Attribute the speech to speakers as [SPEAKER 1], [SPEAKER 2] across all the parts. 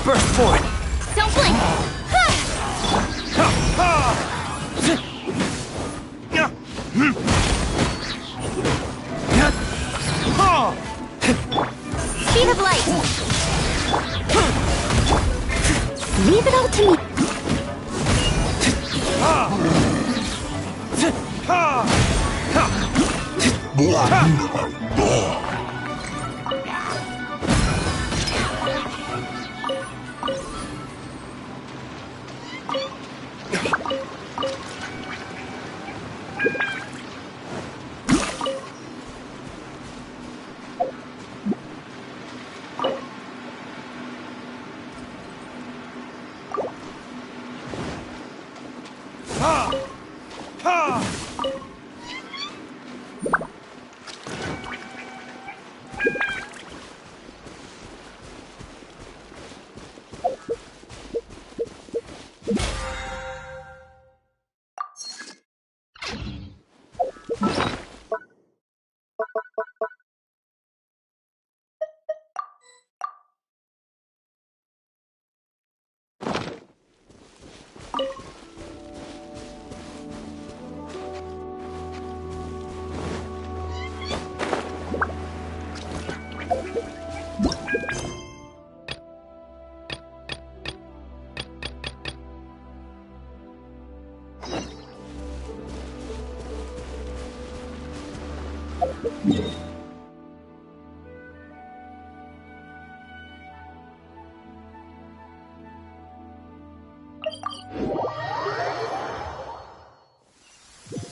[SPEAKER 1] First point.
[SPEAKER 2] Don't blink! Speed of light! Leave it all to me!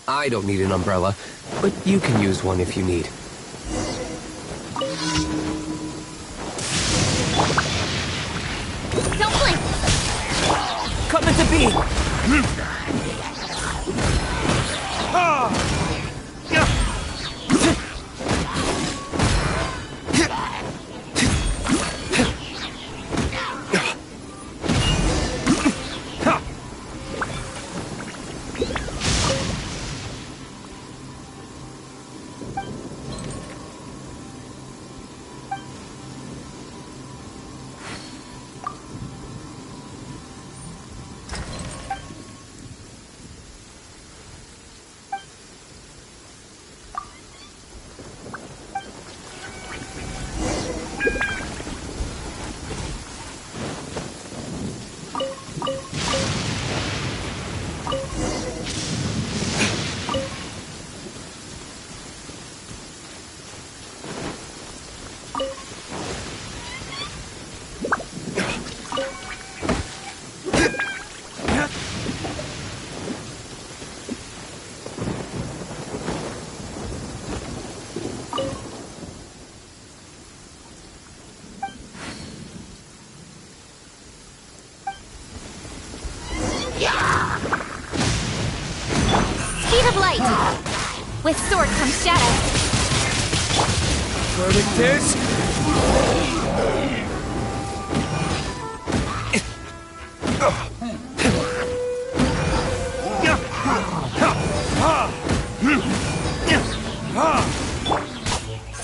[SPEAKER 1] I don't need an umbrella, but you can use one if you need.
[SPEAKER 2] Don't blink!
[SPEAKER 1] Come into being!
[SPEAKER 2] Speed of light! With sword comes shadow.
[SPEAKER 1] Verdict is...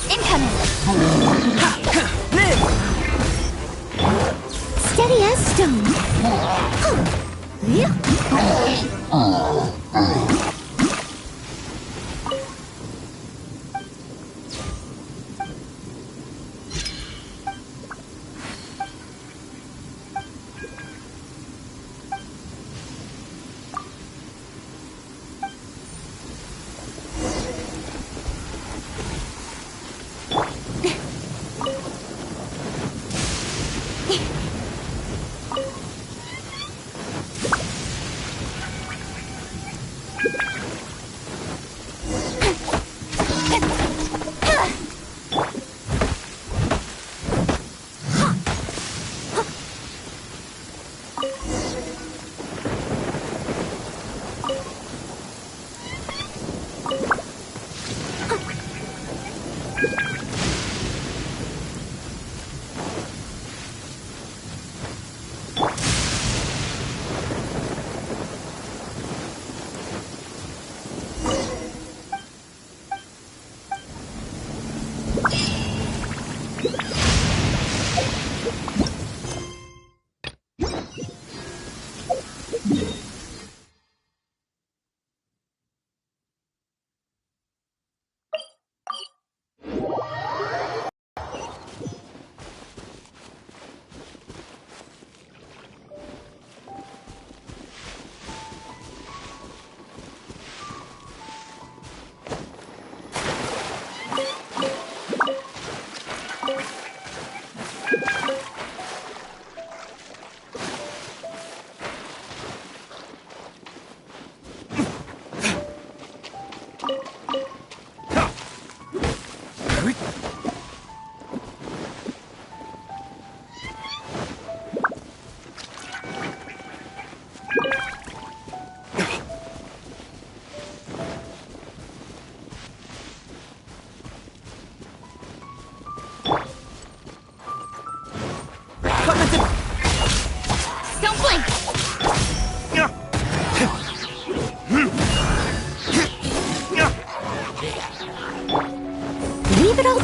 [SPEAKER 2] Incoming! Steady as stone.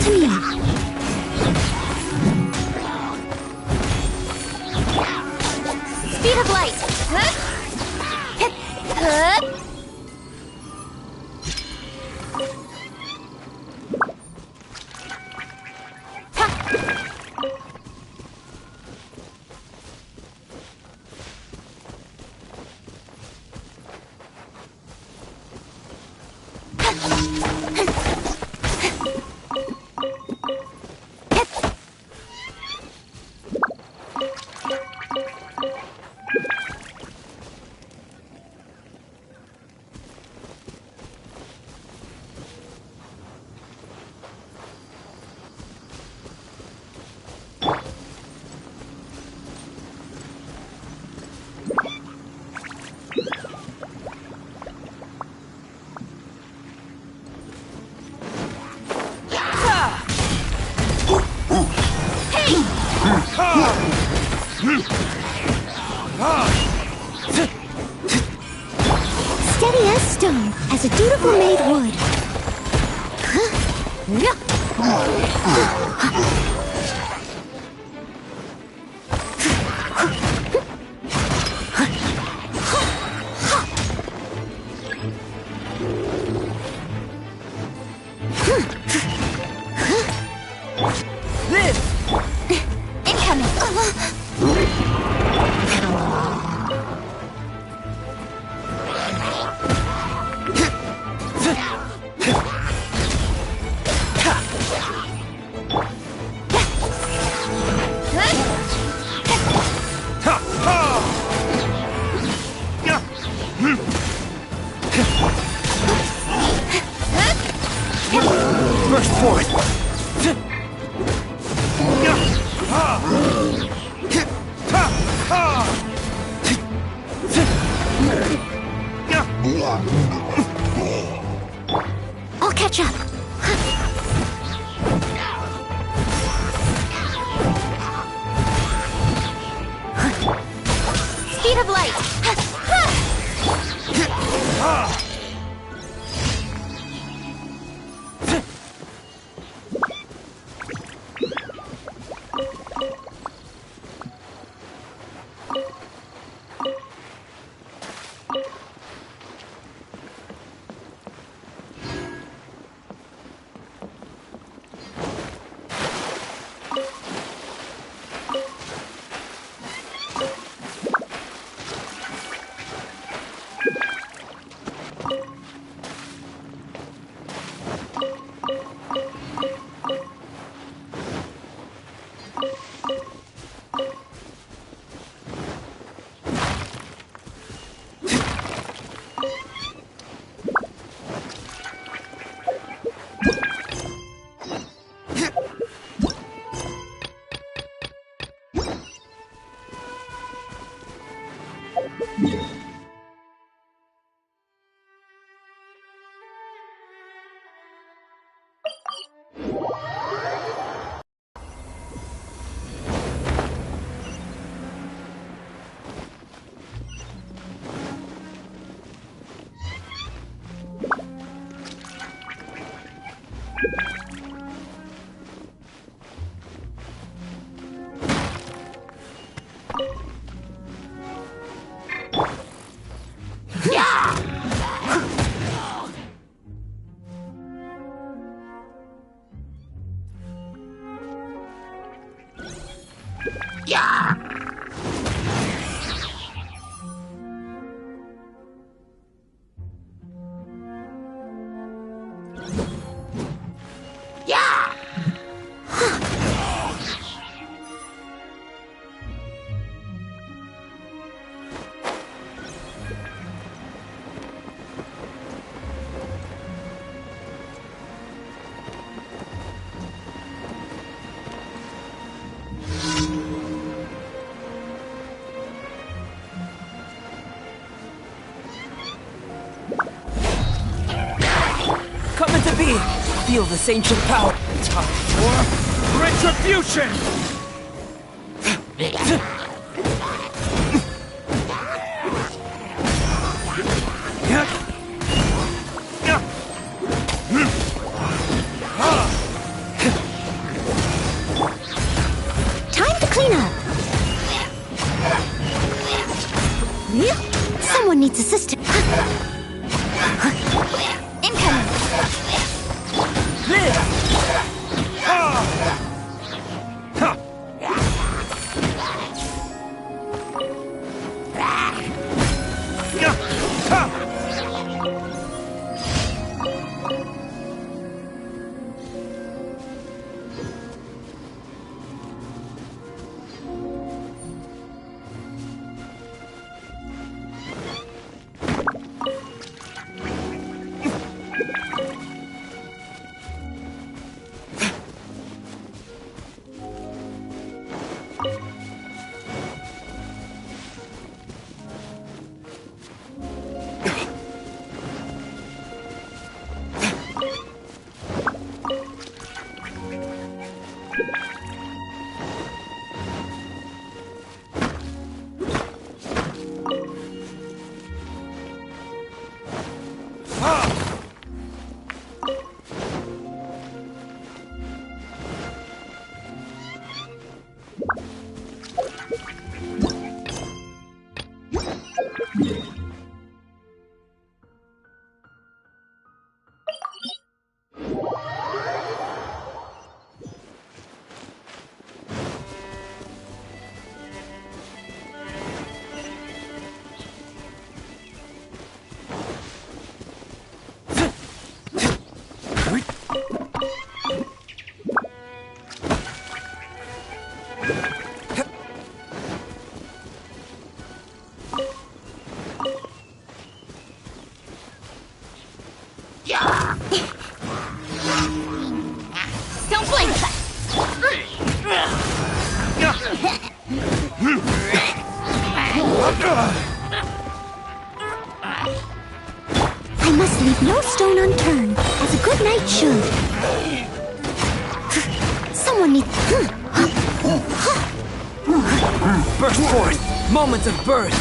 [SPEAKER 2] to me. Speed of light. Steady as stone, as a dutiful maid would.
[SPEAKER 1] Burst forth!
[SPEAKER 2] I'll catch up. Speed of light.
[SPEAKER 3] Coming to be! Feel this ancient power! Time for retribution!
[SPEAKER 2] its assistant. Incoming.
[SPEAKER 3] Live!
[SPEAKER 2] Don't blink! I must leave no stone unturned, as a good knight should. Someone needs...
[SPEAKER 3] Burst forth! Moments of birth!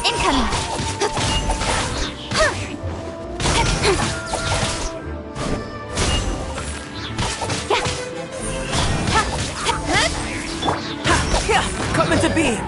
[SPEAKER 2] Incoming!
[SPEAKER 3] Come into being!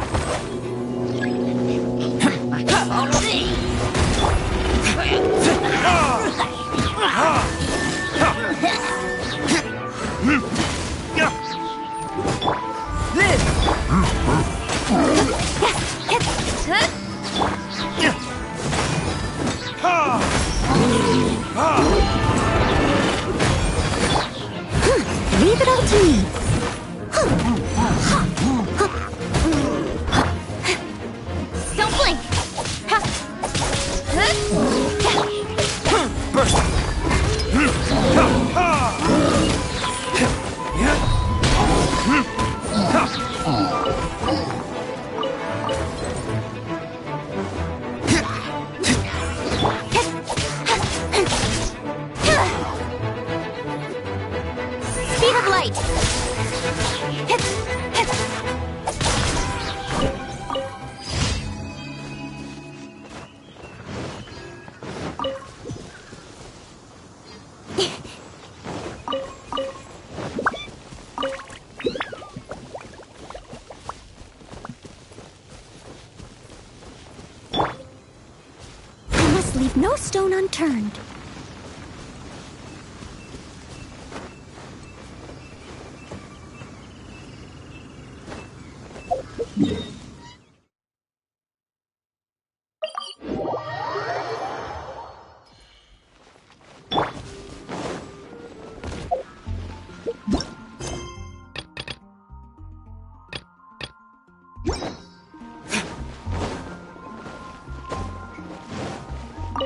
[SPEAKER 2] Leave it all to me. Don't blink.
[SPEAKER 3] Burst!
[SPEAKER 2] Speed of light. I must leave no stone unturned.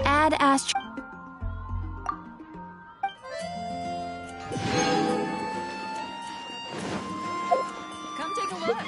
[SPEAKER 2] Add astro.
[SPEAKER 3] Come take a look!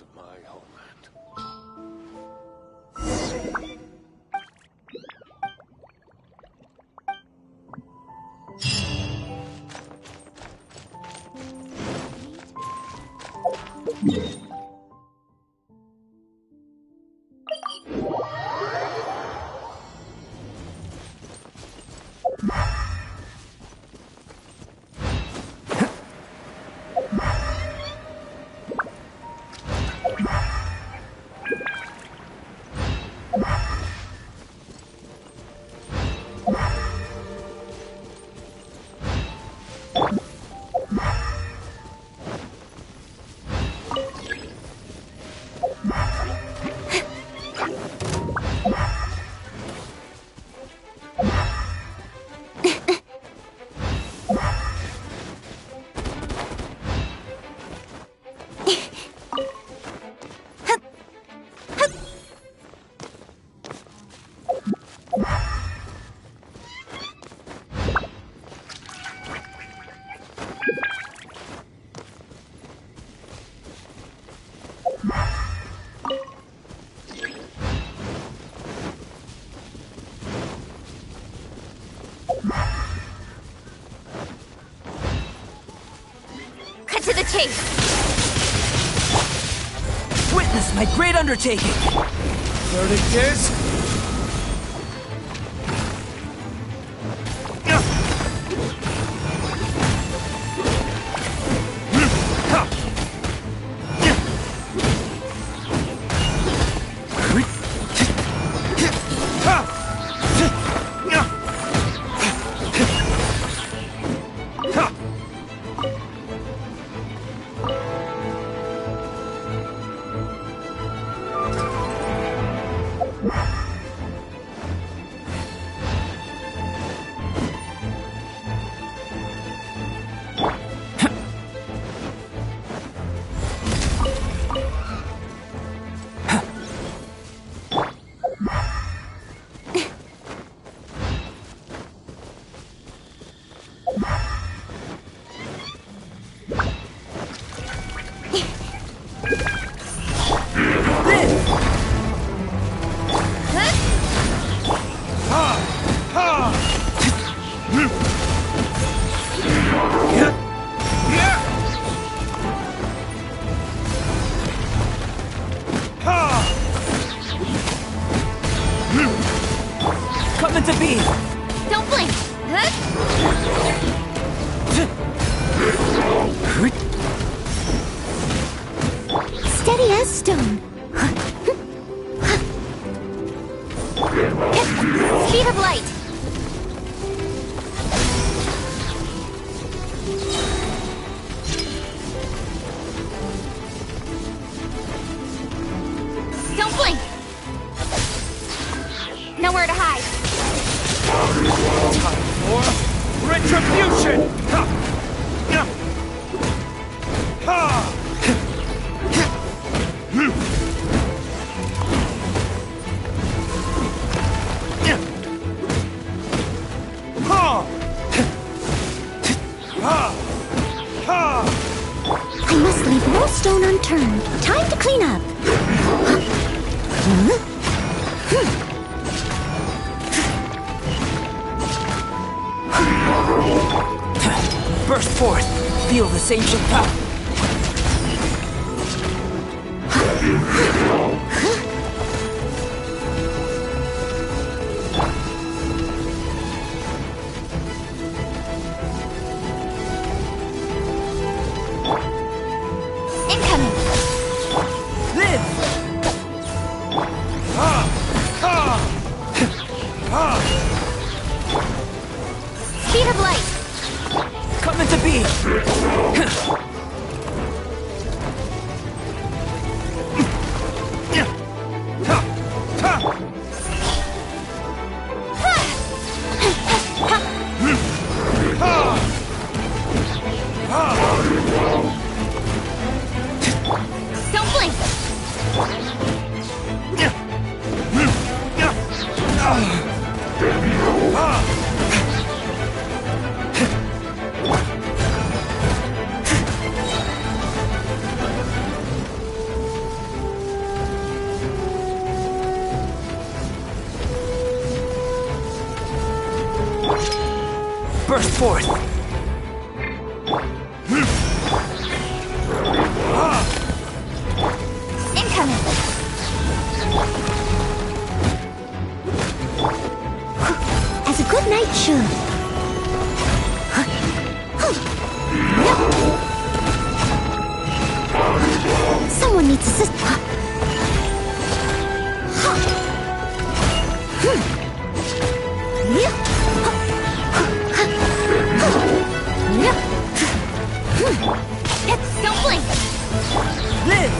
[SPEAKER 1] Of my homeland.
[SPEAKER 2] cut to the chase.
[SPEAKER 3] Witness my great undertaking. Verdict is... Coming to be!
[SPEAKER 2] Don't blink! Steady as stone. Speed of light. Don't blink! Nowhere to hide.
[SPEAKER 3] Time for retribution!
[SPEAKER 2] I must leave no stone unturned. Time to clean up.
[SPEAKER 3] Burst forth! Feel this ancient power!
[SPEAKER 2] Incoming.
[SPEAKER 3] Live!
[SPEAKER 2] Speed of light.
[SPEAKER 3] Coming to be!
[SPEAKER 2] Don't blink.
[SPEAKER 3] Burst forth!
[SPEAKER 2] Incoming. As a good knight should. Someone needs assistance. Don't blink.
[SPEAKER 3] Live!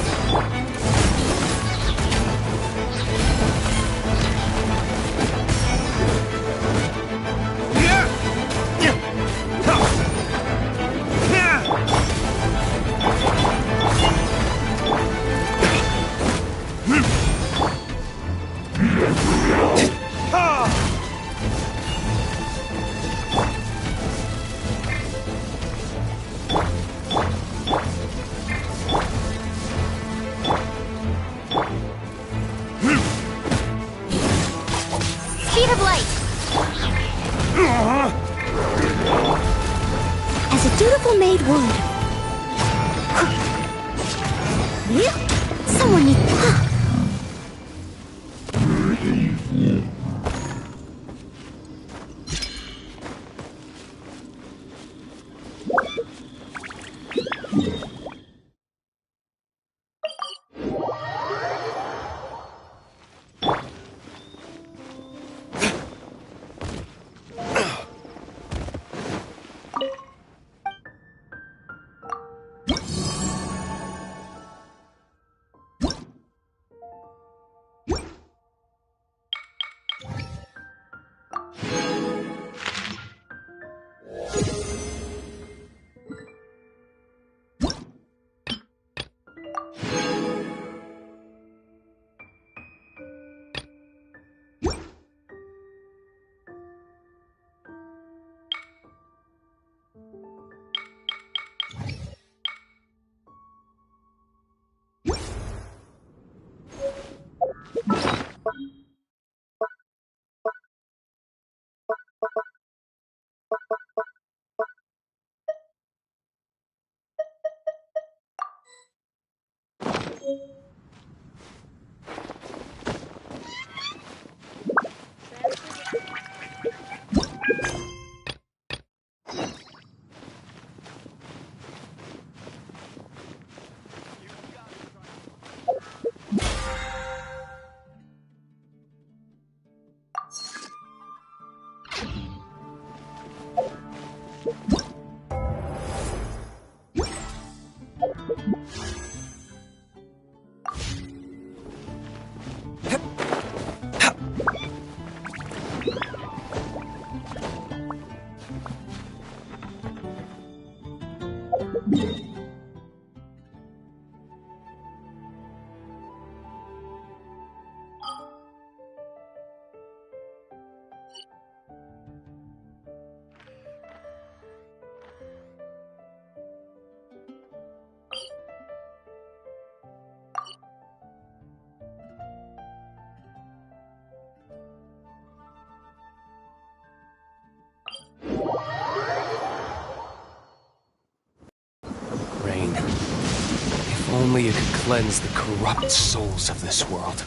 [SPEAKER 1] Rain. If only you could cleanse the corrupt souls of this world.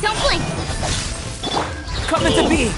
[SPEAKER 2] Don't blink!
[SPEAKER 3] Coming to be!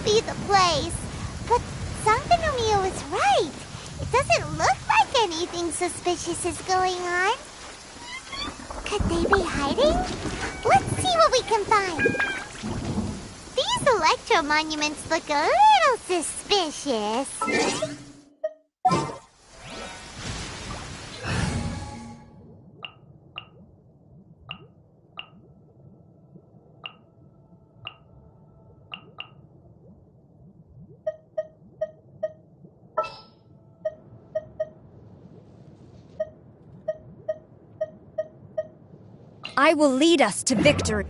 [SPEAKER 2] Be the place. But Sankanomio is right. It doesn't look like anything suspicious is going on. Could they be hiding? Let's see what we can find. These electro monuments look a little suspicious.
[SPEAKER 4] I will lead us to victory.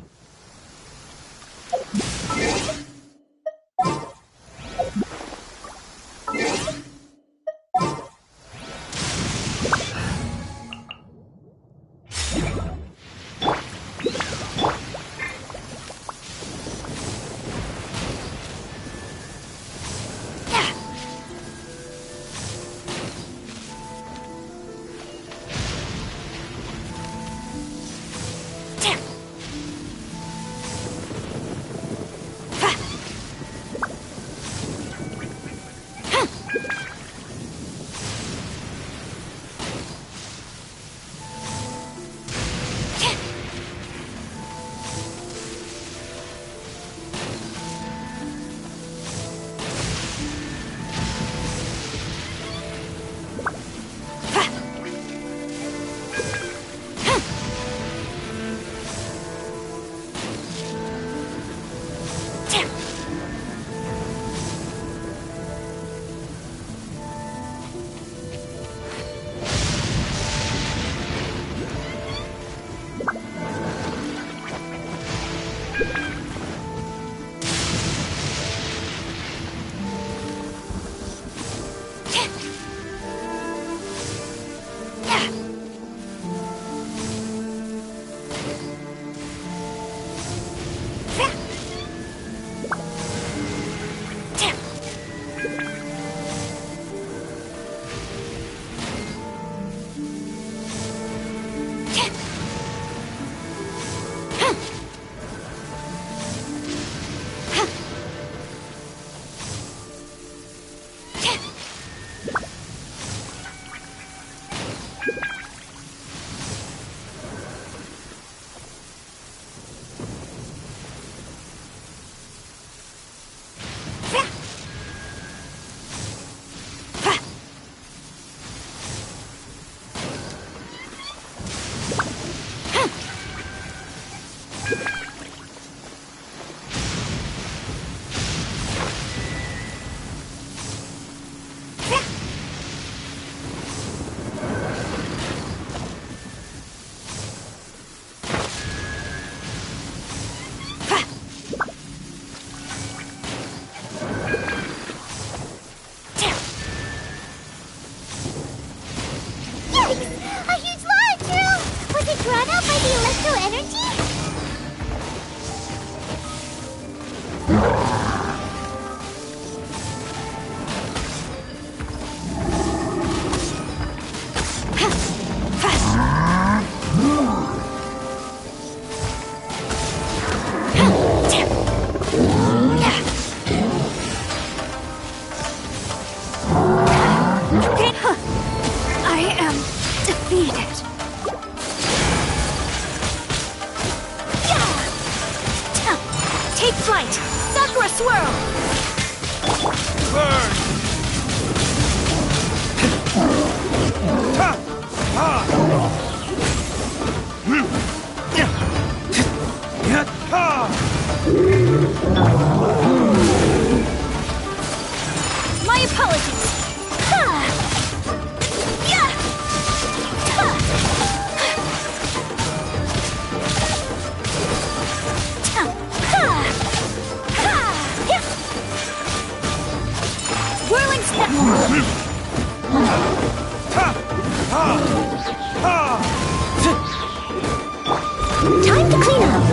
[SPEAKER 2] Time to clean up.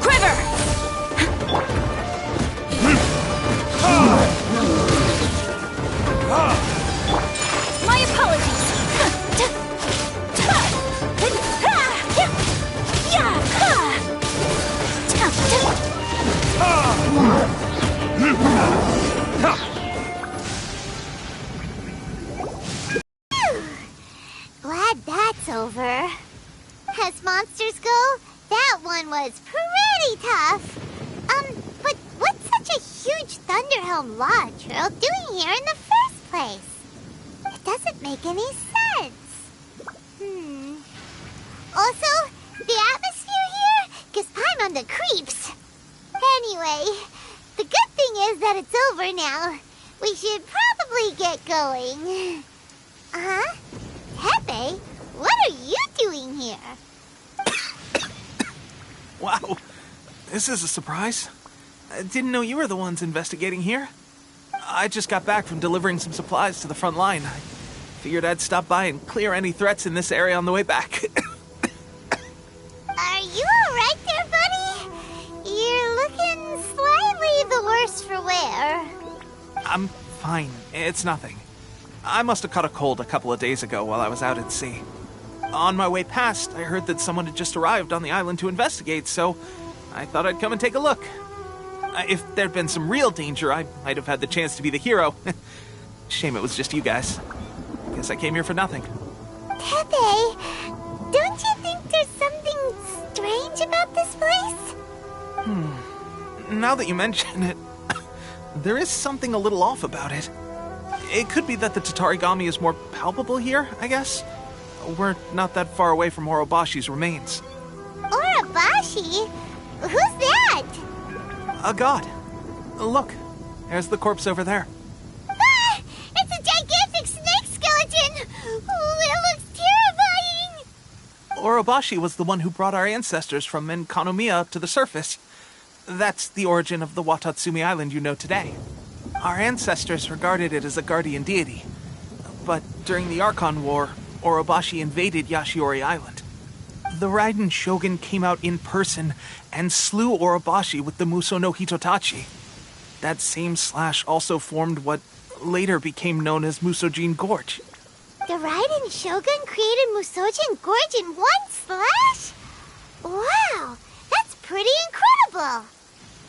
[SPEAKER 4] Quiver! My apologies.
[SPEAKER 2] Glad that's over. As monsters go, that one was pretty tough. But what's such a huge Thunderhelm Lodge Trail doing here in the first place? It doesn't make any sense. Also, the atmosphere here gives Paimon the creeps. Anyway, the good thing is that it's over now. We should probably get going. Huh? Pepe, what are you doing here?
[SPEAKER 5] Wow, this is a surprise. I didn't know you were the ones investigating here. I just got back from delivering some supplies to the front line. I figured I'd stop by and clear any threats in this area on the way back.
[SPEAKER 2] Are you alright there, buddy? You're looking slightly the worse for wear.
[SPEAKER 5] I'm fine. It's nothing. I must have caught a cold a couple of days ago while I was out at sea. On my way past, I heard that someone had just arrived on the island to investigate, so I thought I'd come and take a look. If there'd been some real danger, I might have had the chance to be the hero. Shame it was just you guys. Guess I came here for nothing.
[SPEAKER 2] Pepe, don't you think there's something strange about this place?
[SPEAKER 5] Now that you mention it, there is something a little off about it. It could be that the Tatarigami is more palpable here, I guess. We're not that far away from Orobashi's remains.
[SPEAKER 2] Orobashi? Who's that?
[SPEAKER 5] A god. Look, there's the corpse over there.
[SPEAKER 2] Ah! It's a gigantic snake skeleton! Oh, it looks terrifying!
[SPEAKER 5] Orobashi was the one who brought our ancestors from Enkanomiya up to the surface. That's the origin of the Watatsumi Island you know today. Our ancestors regarded it as a guardian deity. But during the Archon War, Orobashi invaded Yashiori Island. The Raiden Shogun came out in person and slew Orobashi with the Muso no Hitotachi. That same slash also formed what later became known as Musojin Gorge.
[SPEAKER 2] The Raiden Shogun created Musojin Gorge in one slash? Wow, that's pretty incredible!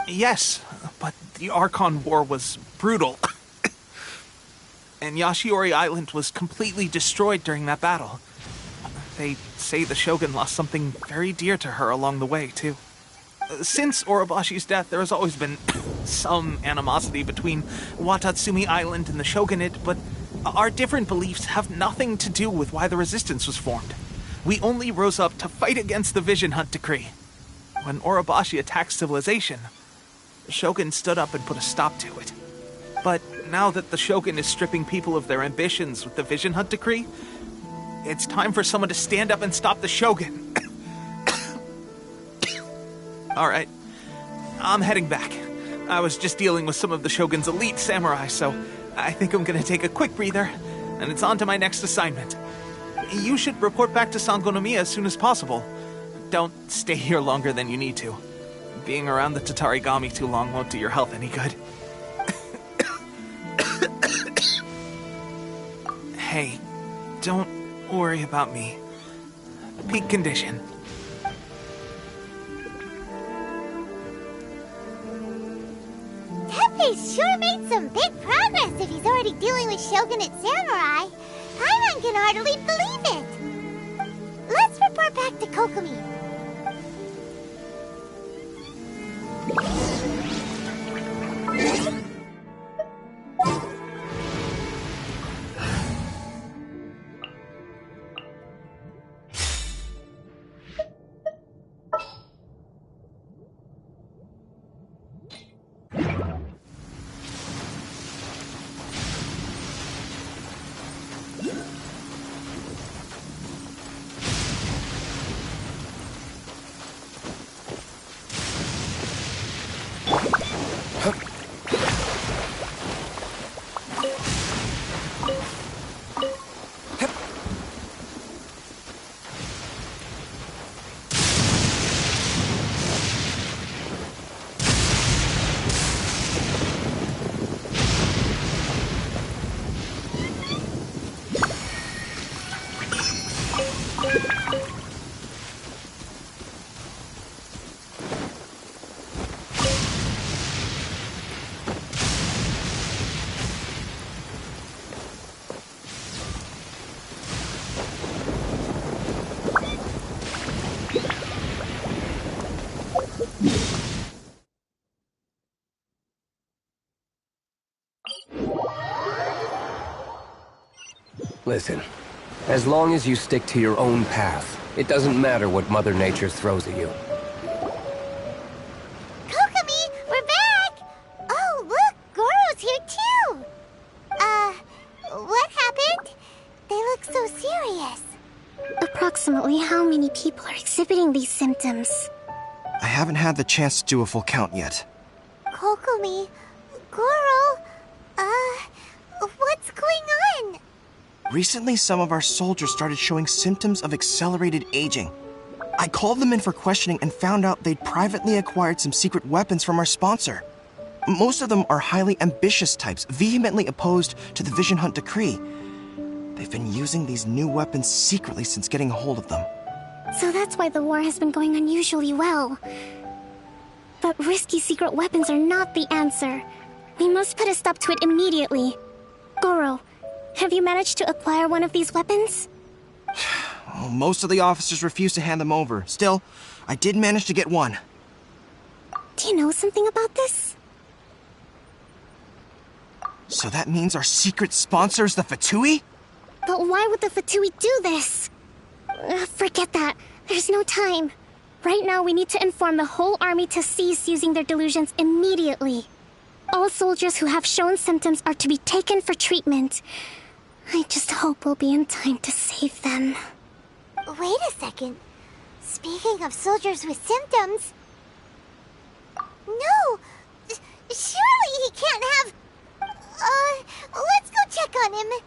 [SPEAKER 5] Yes, but the Archon War was brutal. And Yashiori Island was completely destroyed during that battle. They say the Shogun lost something very dear to her along the way, too. Since Orobashi's death, there has always been some animosity between Watatsumi Island and the Shogunate, but our different beliefs have nothing to do with why the resistance was formed. We only rose up to fight against the Vision Hunt Decree. When Orobashi attacked civilization, the Shogun stood up and put a stop to it. But now that the Shogun is stripping people of their ambitions with the Vision Hunt Decree, it's time for someone to stand up and stop the Shogun. Alright, I'm heading back. I was just dealing with some of the Shogun's elite samurai, so I think I'm gonna take a quick breather, and it's on to my next assignment. You should report back to Sangonomiya as soon as possible. Don't stay here longer than you need to. Being around the Tatarigami too long won't do your health any good. Hey, don't worry about me. Peak condition.
[SPEAKER 2] Pepe's sure made some big progress if he's already dealing with Shogunate samurai. Paimon can hardly believe it. Let's report back to Kokomi.
[SPEAKER 1] Listen, as long as you stick to your own path, it doesn't matter what Mother Nature throws at you.
[SPEAKER 2] Kokomi, we're back! Oh, these symptoms?
[SPEAKER 6] I haven't had the chance to do a full count yet.
[SPEAKER 2] Kokomi, Goro, what's going on?
[SPEAKER 6] Recently, some of our soldiers started showing symptoms of accelerated aging. I called them in for questioning and found out they'd privately acquired some secret weapons from our sponsor. Most of them are highly ambitious types, vehemently opposed to the Vision Hunt decree. They've been using these new weapons secretly since getting a hold of them.
[SPEAKER 2] So that's why the war has been going unusually well. But risky secret weapons are not the answer. We must put a stop to it immediately. Goro, have you managed to acquire one of these weapons?
[SPEAKER 6] Well, most of the officers refuse to hand them over. Still, I did manage to get one.
[SPEAKER 2] Do you know something about this?
[SPEAKER 6] So that means our secret sponsor is the Fatui?
[SPEAKER 2] But why would the Fatui do this? Forget that. There's no time. Right now, we need to inform the whole army to cease using their delusions immediately. All soldiers who have shown symptoms are to be taken for treatment. I just hope we'll be in time to save them. Wait a second. Speaking of soldiers with symptoms... No! Surely he can't have... let's go check on him.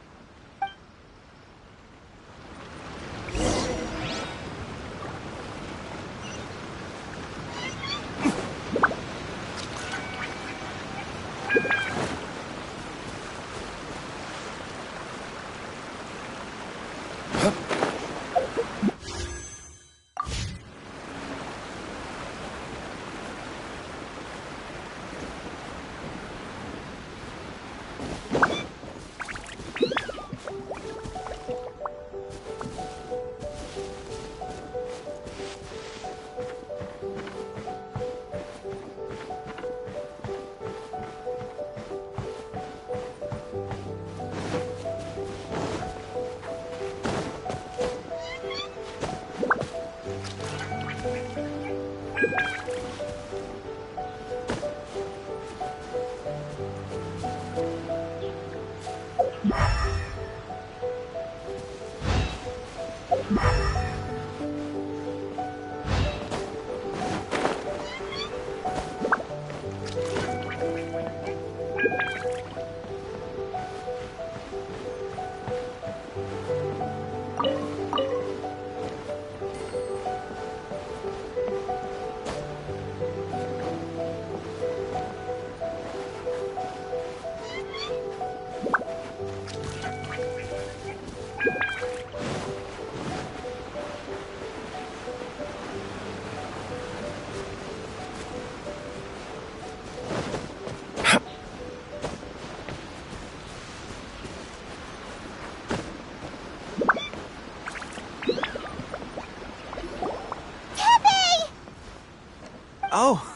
[SPEAKER 5] Oh.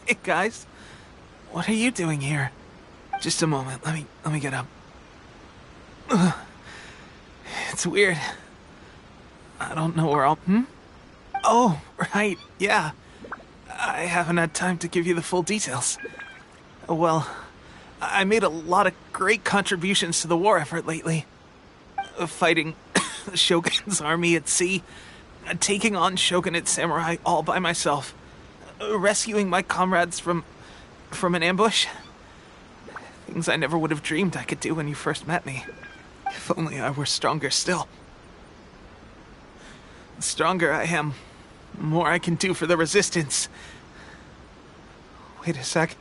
[SPEAKER 5] Hey, guys. What are you doing here? Just a moment. Let me get up. Ugh. It's weird. I don't know where I'll... Oh, right. Yeah. I haven't had time to give you the full details. Well, I made a lot of great contributions to the war effort lately. Fighting the Shogun's army at sea, taking on Shogunate samurai all by myself, rescuing my comrades from an ambush. Things I never would have dreamed I could do when you first met me. If only I were stronger still. The stronger I am, the more I can do for the Resistance. Wait a sec.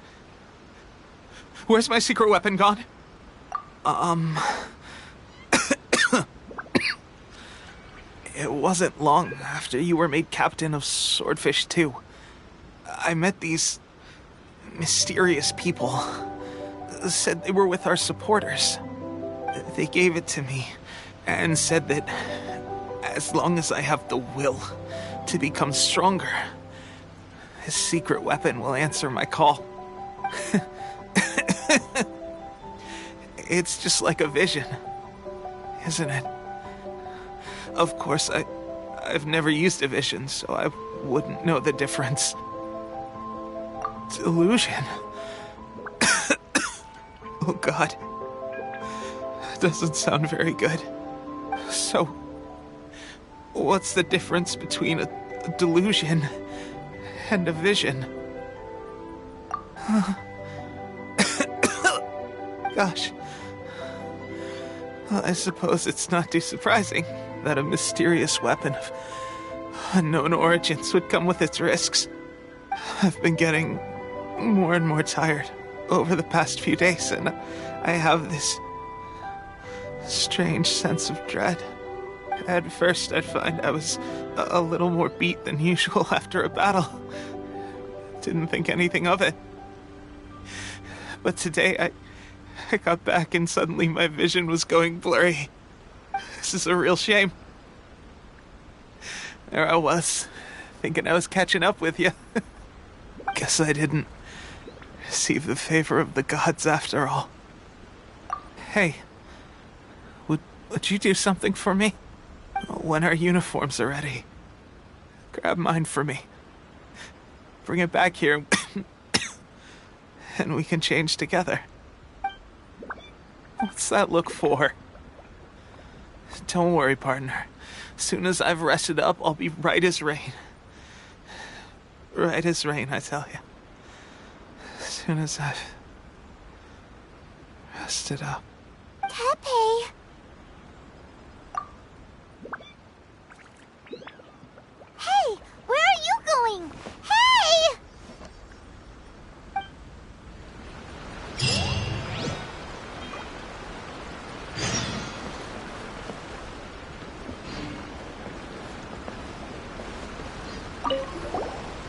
[SPEAKER 5] Where's my secret weapon gone? It wasn't long after you were made captain of Swordfish 2. I met these mysterious people. Said they were with our supporters. They gave it to me and said that as long as I have the will to become stronger, his secret weapon will answer my call. It's just like a vision, isn't it? Of course, I've never used a vision, so I wouldn't know the difference. Delusion. Oh God. That doesn't sound very good. So What's the difference between a delusion and a vision? Gosh. Well, I suppose it's not too surprising that a mysterious weapon of unknown origins would come with its risks. I've been getting more and more tired over the past few days, and I have this strange sense of dread. At first, I'd find I was a little more beat than usual after a battle. Didn't think anything of it. But today, I got back and suddenly my vision was going blurry. This is a real shame. There I was, thinking I was catching up with you. Guess I didn't receive the favor of the gods after all. Hey, would you do something for me? When our uniforms are ready, grab mine for me. Bring it back here, and we can change together. What's that look for? Don't worry, partner. As soon as I've rested up, I'll be right as rain. Right as rain, I tell you. As soon as I've rested up.
[SPEAKER 2] Tepe! Hey! Where are you going? Hey!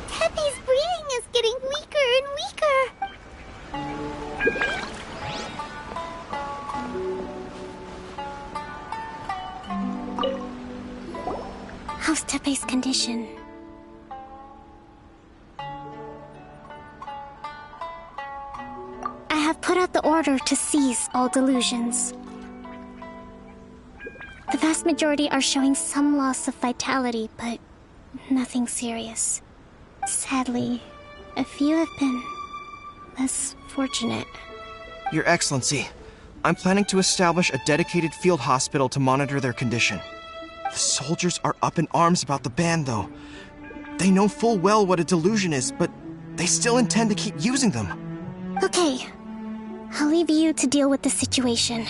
[SPEAKER 2] Tepe's breathing is getting weaker and weaker.
[SPEAKER 7] How's Tepe's condition? I have put out the order to cease all delusions. The vast majority are showing some loss of vitality, but nothing serious. Sadly, a few have been less fortunate.
[SPEAKER 6] Your Excellency, I'm planning to establish a dedicated field hospital to monitor their condition. The soldiers are up in arms about the ban, though. They know full well what a delusion is, but they still intend to keep using them.
[SPEAKER 7] Okay, I'll leave you to deal with the situation.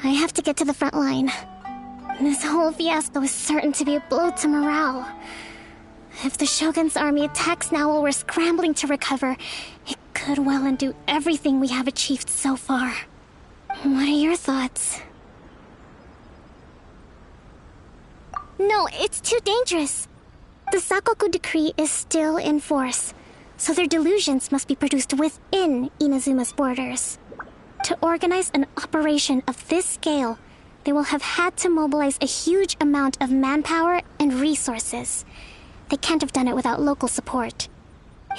[SPEAKER 7] I have to get to the front line. This whole fiasco is certain to be a blow to morale. If the Shogun's army attacks now while we're scrambling to recover, it could well undo everything we have achieved so far. What are your thoughts? No, it's too dangerous. The Sakoku decree is still in force, so their delusions must be produced within Inazuma's borders. To organize an operation of this scale, they will have had to mobilize a huge amount of manpower and resources. They can't have done it without local support.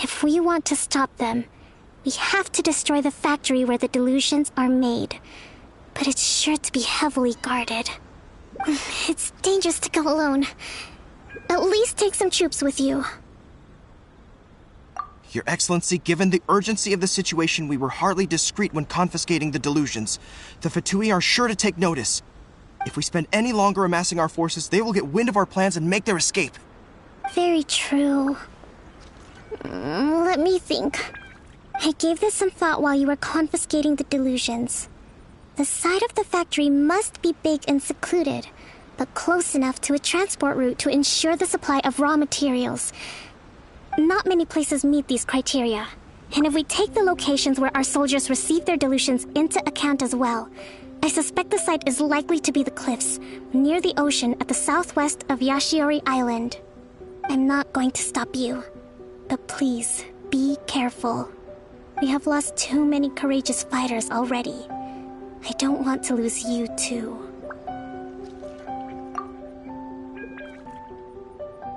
[SPEAKER 7] If we want to stop them, we have to destroy the factory where the delusions are made. But it's sure to be heavily guarded. It's dangerous to go alone. At least take some troops with you.
[SPEAKER 6] Your Excellency, given the urgency of the situation, we were hardly discreet when confiscating the delusions. The Fatui are sure to take notice. If we spend any longer amassing our forces, they will get wind of our plans and make their escape.
[SPEAKER 7] Very true. Let me think. I gave this some thought while you were confiscating the delusions. The side of the factory must be big and secluded, but close enough to a transport route to ensure the supply of raw materials. Not many places meet these criteria, and if we take the locations where our soldiers receive their delusions into account as well, I suspect the site is likely to be the cliffs, near the ocean at the southwest of Yashiori Island. I'm not going to stop you, but please, be careful. We have lost too many courageous fighters already. I don't want to lose you too.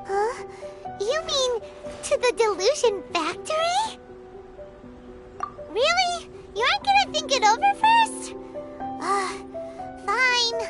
[SPEAKER 2] Huh? You mean to the delusion factory? Really? You aren't gonna think it over first? Fine.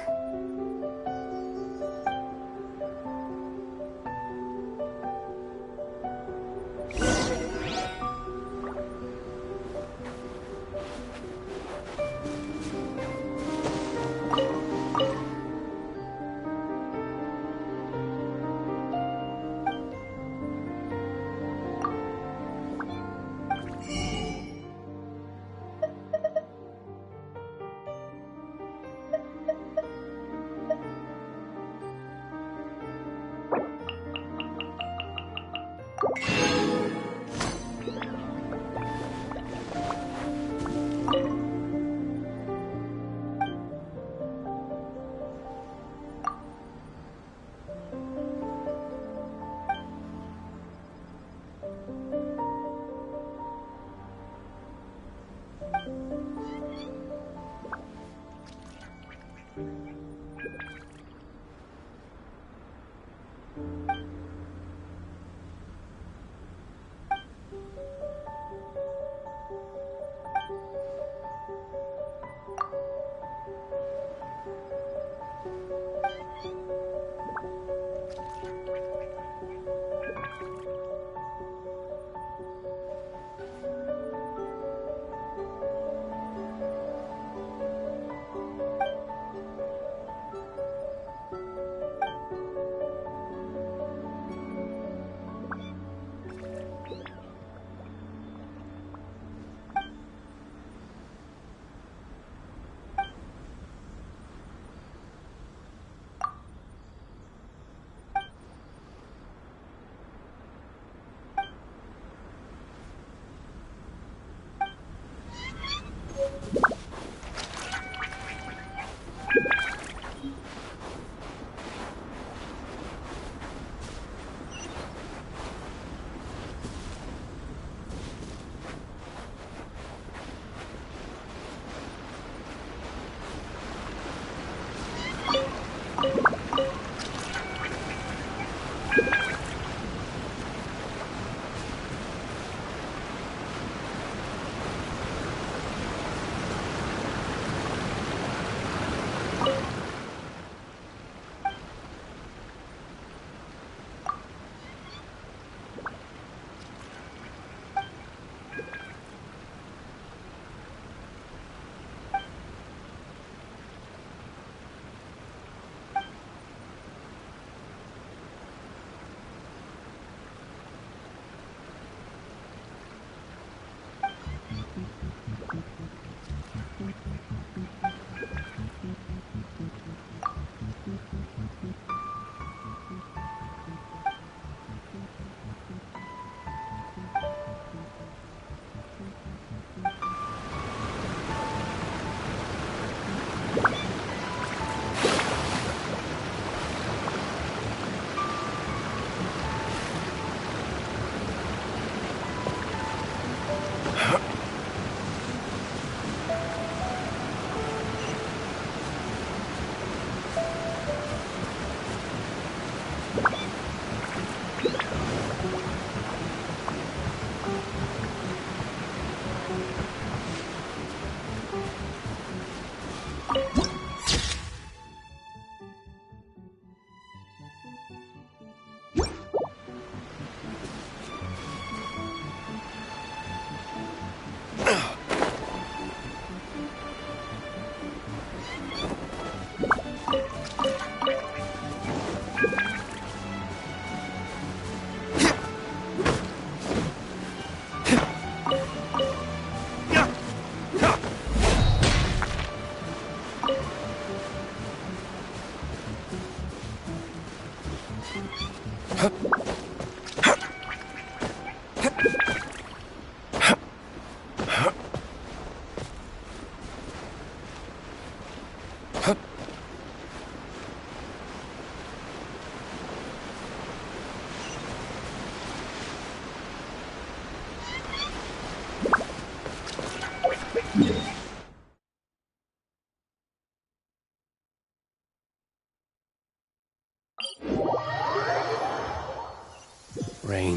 [SPEAKER 1] Rain.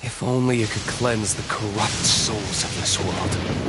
[SPEAKER 1] If only it could cleanse the corrupt souls of this world.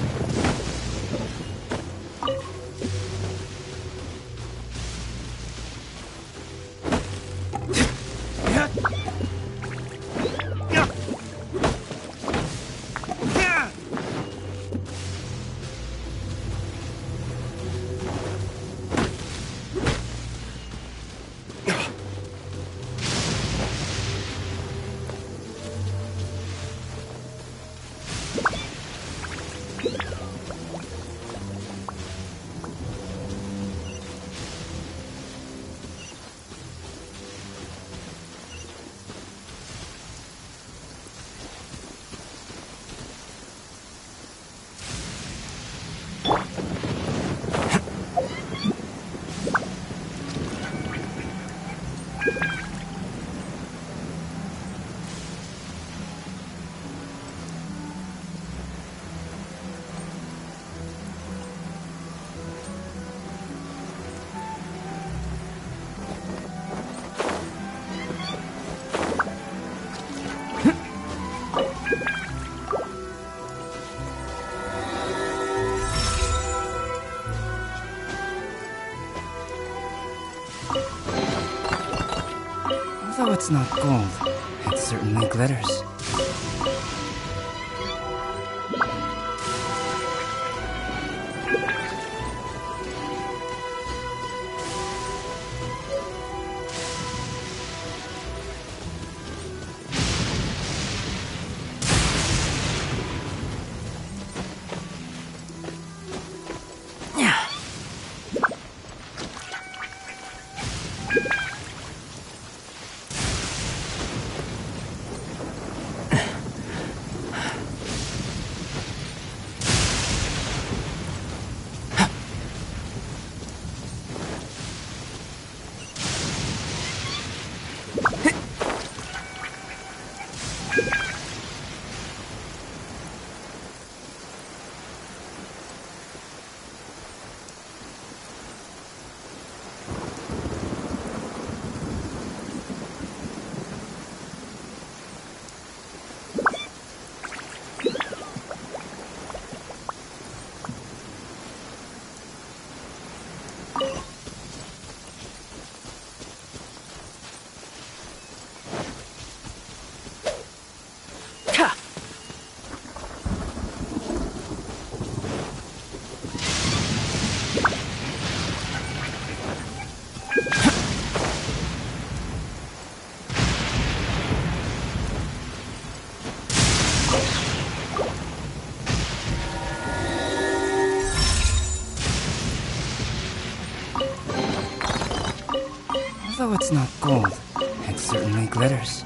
[SPEAKER 3] it's not gold, it certainly glitters. Although it's not gold, it certainly glitters.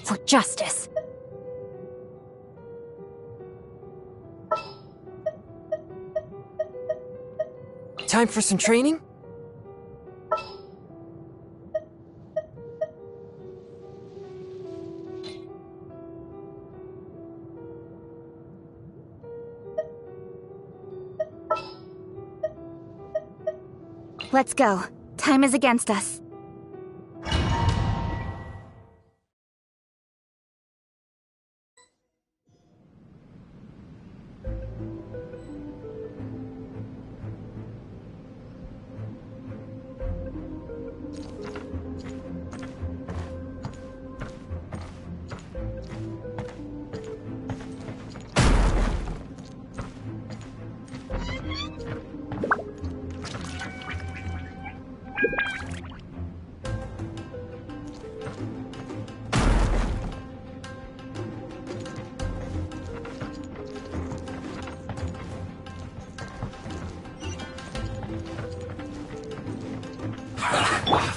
[SPEAKER 4] For justice.
[SPEAKER 3] Time for some training?
[SPEAKER 4] Let's go. Time is against us.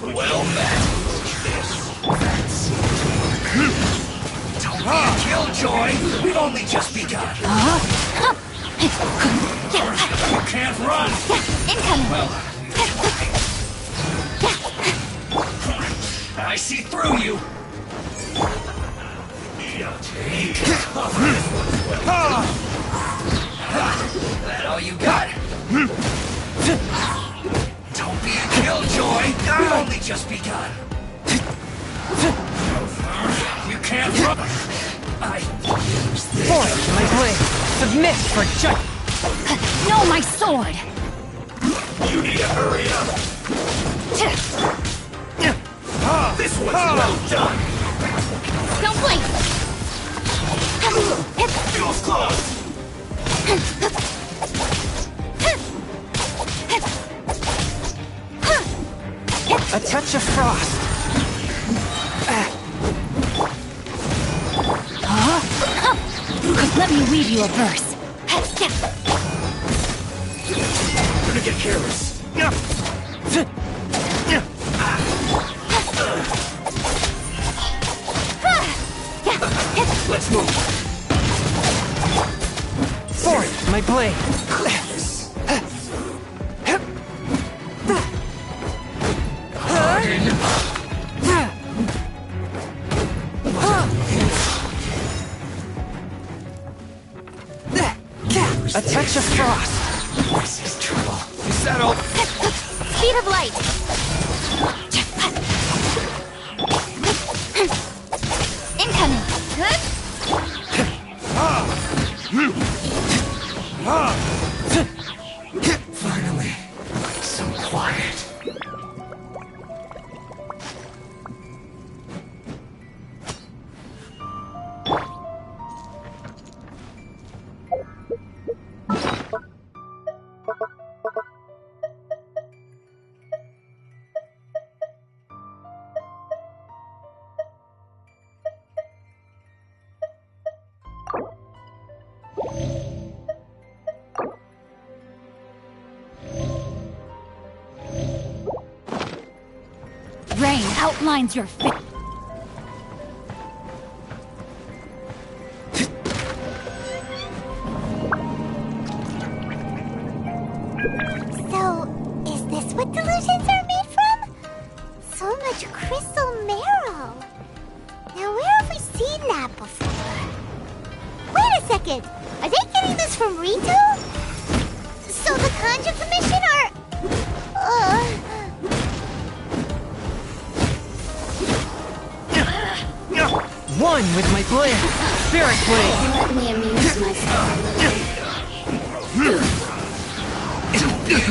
[SPEAKER 3] Well met. Don't be a killjoy. We've only just begun. You can't run.
[SPEAKER 2] Incoming.
[SPEAKER 3] Well, I see through you. Take cover. That all you got? Don't be a killjoy. We've only just begun. You can't run. I use this. Force my blade. Submit for judgment.
[SPEAKER 4] No, my sword!
[SPEAKER 3] You need to hurry up. This one's well done.
[SPEAKER 4] Don't blink!
[SPEAKER 3] You're close. A touch of frost.
[SPEAKER 4] Let me weave you a verse.
[SPEAKER 3] Gonna get careless. Let's move. Forth, my blade. A touch of frost. This is trouble. Settle.
[SPEAKER 4] Speed of light! Incoming!
[SPEAKER 3] Finally, some quiet.
[SPEAKER 4] Rain outlines your face.
[SPEAKER 2] So, is this what delusions are made from? So much crystal marrow. Now, where have we seen that before? Wait a second. Are they getting this from Rito? So the Kanji Commission are...
[SPEAKER 3] One with my blade. Spirit blade.
[SPEAKER 7] Let me amuse myself.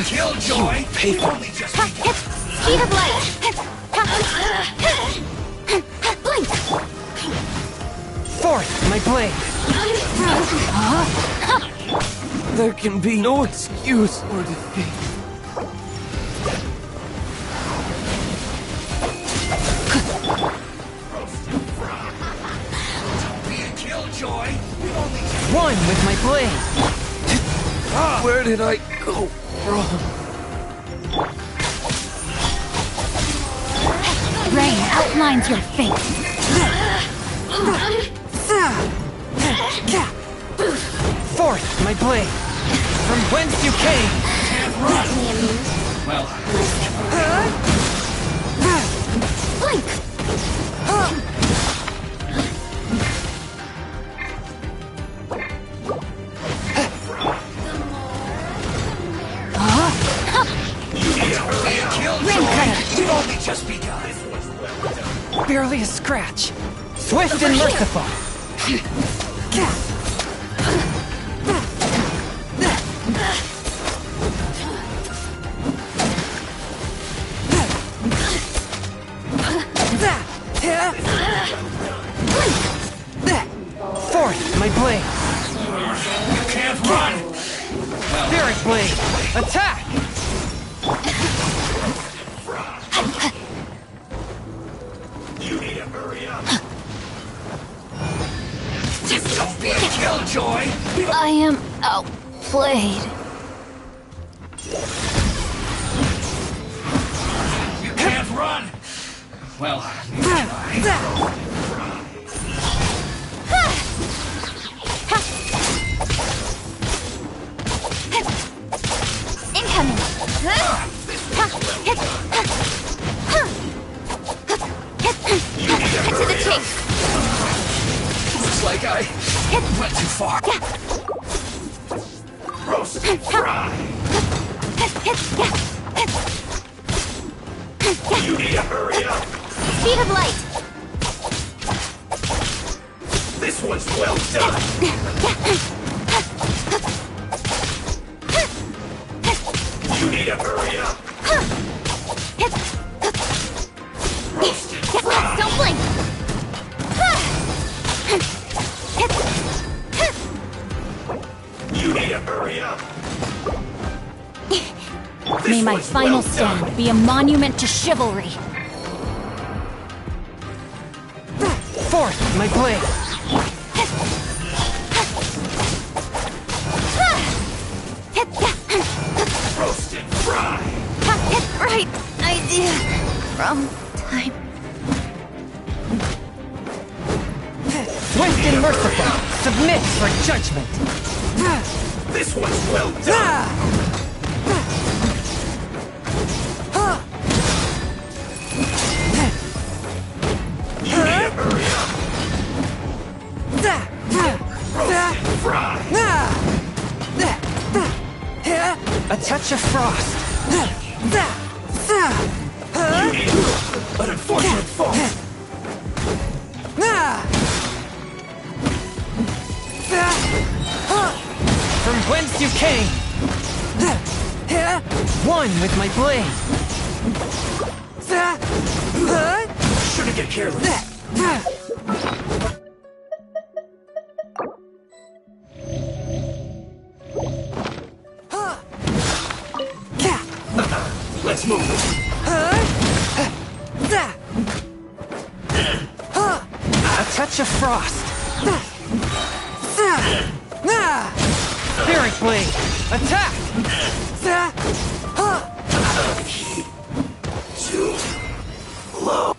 [SPEAKER 3] Killjoy.
[SPEAKER 4] Speed of light! Blink!
[SPEAKER 3] Forth, my blade. There can be no excuse or defeat. One with my blade. Where did I go wrong?
[SPEAKER 4] Rain outlines your face.
[SPEAKER 3] Forth, my blade. From whence you came.
[SPEAKER 7] Let me amuse.
[SPEAKER 3] Well,
[SPEAKER 4] Blink!
[SPEAKER 3] we've only just begun. Barely a scratch. Swift and merciful. Forth, my blade. You can't run. Spirit blade, attack! You need to hurry up. Don't be a killjoy.
[SPEAKER 4] I am outplayed.
[SPEAKER 3] You can't run. run! Well,
[SPEAKER 4] Incoming! Cut to the chase!
[SPEAKER 3] looks like I went too far. Roast and fry! You need to hurry up!
[SPEAKER 4] Speed of light!
[SPEAKER 3] This one's well done! You need to hurry up! Roast and fry!
[SPEAKER 4] Don't blink!
[SPEAKER 3] You need to hurry up!
[SPEAKER 4] May my final stand be a monument to chivalry.
[SPEAKER 3] Forth, my blade! Roast and fry!
[SPEAKER 4] Right idea. Wrong time.
[SPEAKER 3] Swift and merciful! Submit for judgment! This one's well done! You need to hurry up! Roast and fry! A touch of frost! You need an unfortunate fault! From whence you came! One with my blade! Shouldn't get careless! Let's move this! A touch of frost! Spirit Blade! Attack! Too low.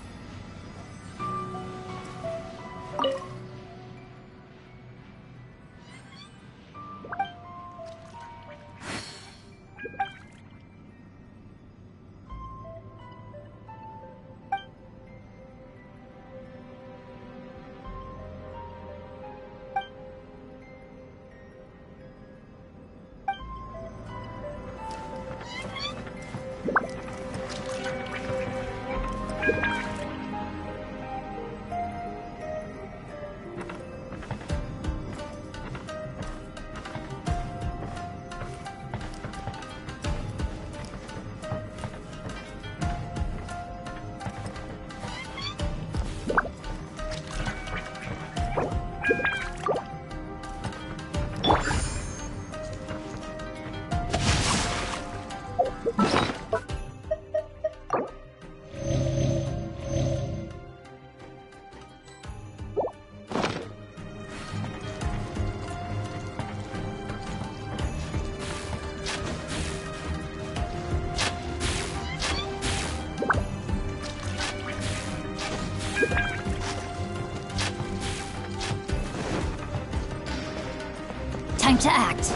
[SPEAKER 4] Time to act.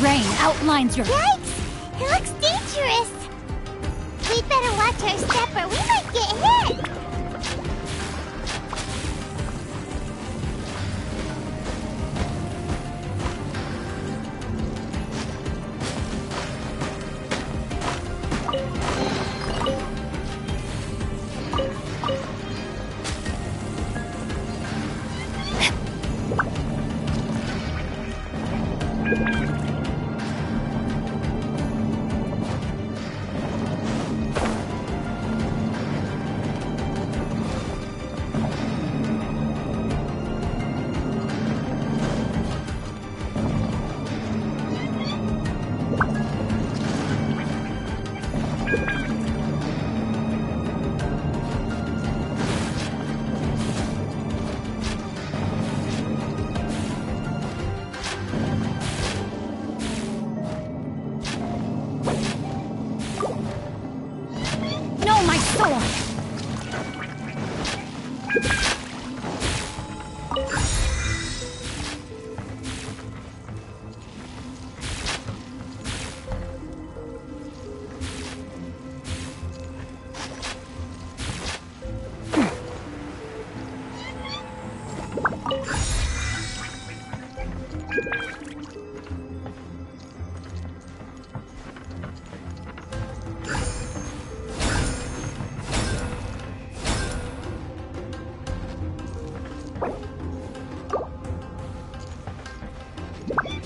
[SPEAKER 4] Rain outlines your...
[SPEAKER 2] Yikes! It looks dangerous! We'd better watch our step or we might get hit!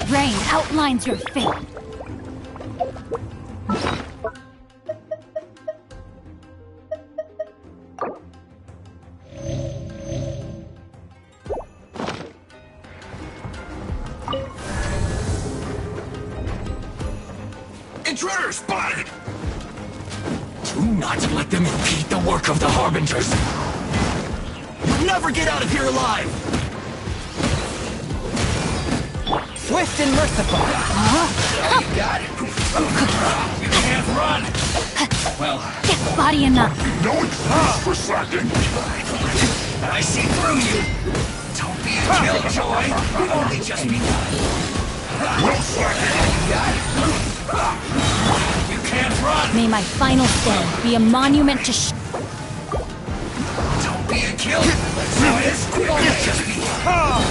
[SPEAKER 4] Rain outlines your fate.
[SPEAKER 1] Intruder spotted! Do not let them impede the work of the Harbingers! You'll never get out of here alive!
[SPEAKER 3] Swift and merciful.
[SPEAKER 1] You got it! You can't run! Well...
[SPEAKER 4] Get body enough.
[SPEAKER 1] No excuse for slacking! I see through you! Don't be a killjoy! We've only just begun! No slacking! You got it! You can't run!
[SPEAKER 4] May my final stand be a monument to
[SPEAKER 1] Don't be a killjoy! We've only just begun!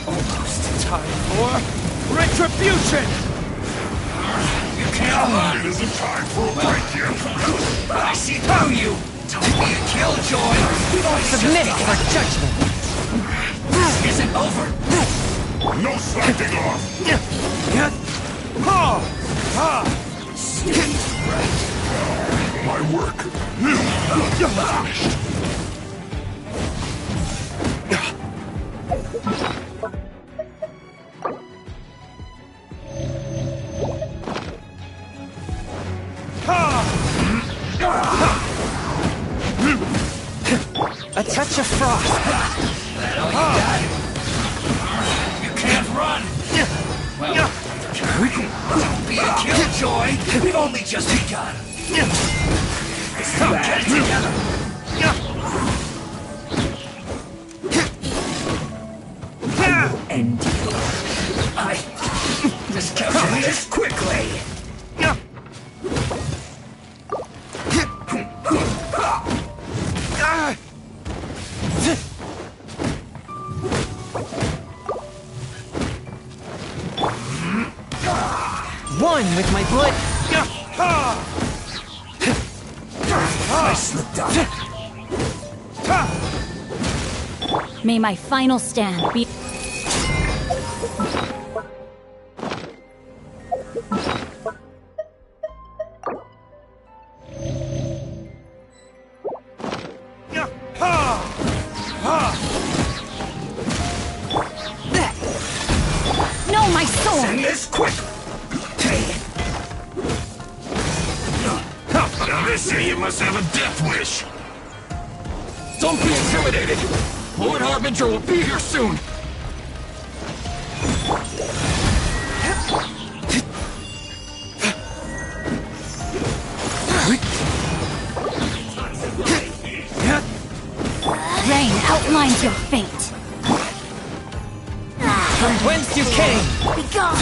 [SPEAKER 5] Almost time for retribution!
[SPEAKER 1] You can't run! It isn't time for a break yet! I see through you! Don't be a killjoy! We've only
[SPEAKER 3] Submit
[SPEAKER 1] just
[SPEAKER 3] for judgment.
[SPEAKER 1] This isn't over! No slacking off! My work finished.
[SPEAKER 3] A touch of frost.
[SPEAKER 1] You can't run! Well, don't be a killjoy! We've only just begun! Get it together! I will end you. Just calculate this quickly!
[SPEAKER 3] One with my blood.
[SPEAKER 1] I slipped up.
[SPEAKER 4] May my final stand be No, my sword!
[SPEAKER 1] Send this quick! Now this idiot must have a death wish! Don't be intimidated! Lord Harbinger will be here soon!
[SPEAKER 4] Rain outlines your fate.
[SPEAKER 3] From whence you came.
[SPEAKER 4] Be gone!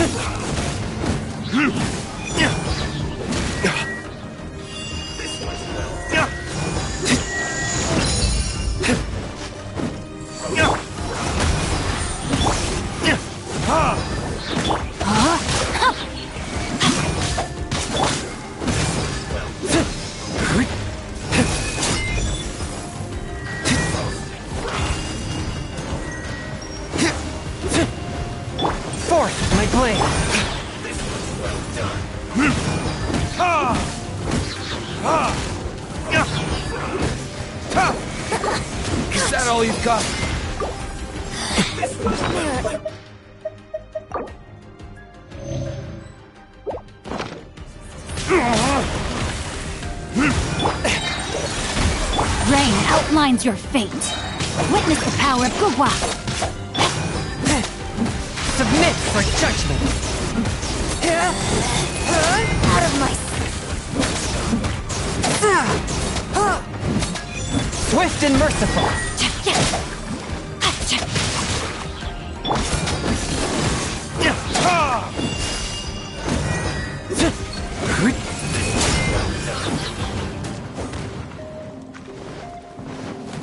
[SPEAKER 3] Forth my blade.
[SPEAKER 1] Is that all you've got?
[SPEAKER 4] Rain outlines your fate. Witness the power of Gugwa.
[SPEAKER 3] Submit for judgment.
[SPEAKER 4] Out of my...
[SPEAKER 3] Swift and merciful.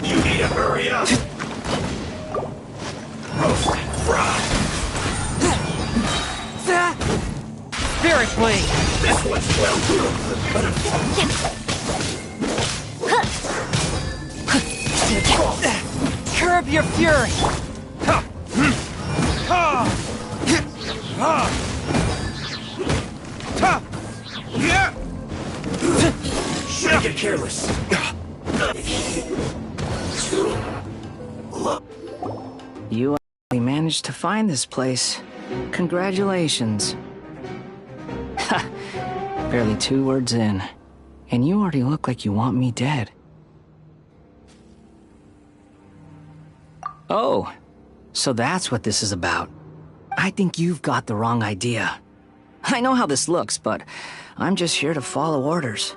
[SPEAKER 1] You need to hurry up!
[SPEAKER 3] carefully!
[SPEAKER 1] This one's well built, but
[SPEAKER 3] Curb your fury!
[SPEAKER 1] shouldn't get careless.
[SPEAKER 8] You actually managed to find this place. Congratulations. Ha! Barely 2 words in, and you already look like you want me dead. Oh, so that's what this is about. I think you've got the wrong idea. I know how this looks, but I'm just here to follow orders.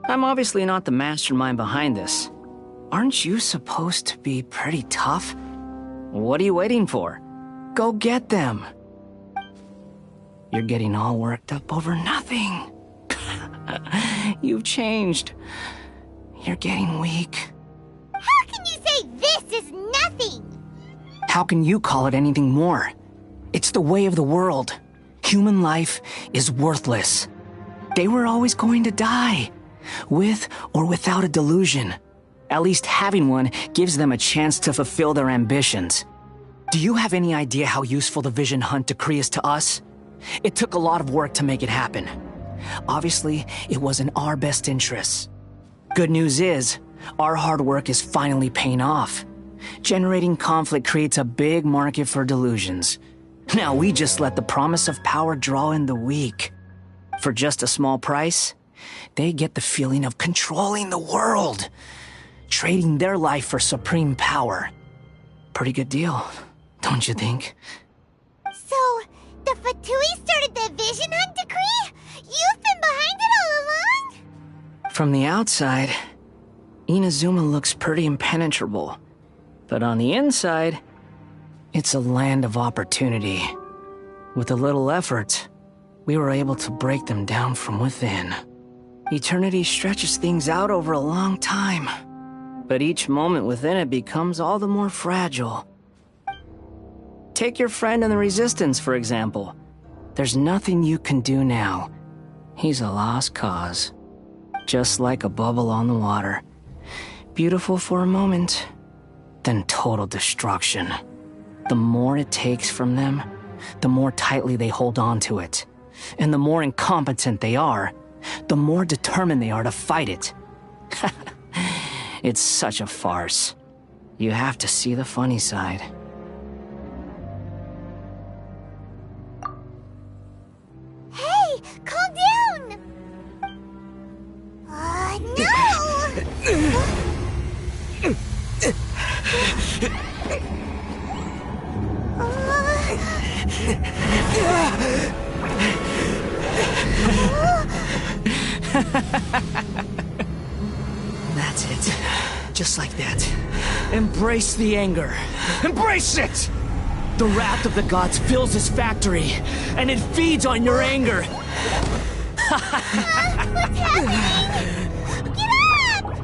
[SPEAKER 8] I'm obviously not the mastermind behind this. Aren't you supposed to be pretty tough? What are you waiting for? Go get them. You're getting all worked up over nothing. You've changed. You're getting weak.
[SPEAKER 2] How can you say this is nothing?
[SPEAKER 8] How can you call it anything more? It's the way of the world. Human life is worthless. They were always going to die, with or without a delusion. At least having one gives them a chance to fulfill their ambitions. Do you have any idea how useful the Vision Hunt decree is to us? It took a lot of work to make it happen. Obviously, it was in our best interests. Good news is, our hard work is finally paying off. Generating conflict creates a big market for delusions. Now we just let the promise of power draw in the weak. For just a small price, they get the feeling of controlling the world, trading their life for supreme power. Pretty good deal, don't you think?
[SPEAKER 2] So, the Fatui started the Vision Hunt decree? You've been behind it all along?
[SPEAKER 8] From the outside, Inazuma looks pretty impenetrable. But on the inside, it's a land of opportunity. With a little effort, we were able to break them down from within. Eternity stretches things out over a long time, but each moment within it becomes all the more fragile. Take your friend in the Resistance, for example. There's nothing you can do now. He's a lost cause. Just like a bubble on the water. Beautiful for a moment, then total destruction. The more it takes from them, the more tightly they hold on to it. And the more incompetent they are, the more determined they are to fight it. It's such a farce. You have to see the funny side.
[SPEAKER 2] Hey, calm down! No!
[SPEAKER 8] That's it. Just like that. Embrace the anger. Embrace it! The wrath of the gods fills this factory, and it feeds on your anger.
[SPEAKER 2] What's happening? Get up!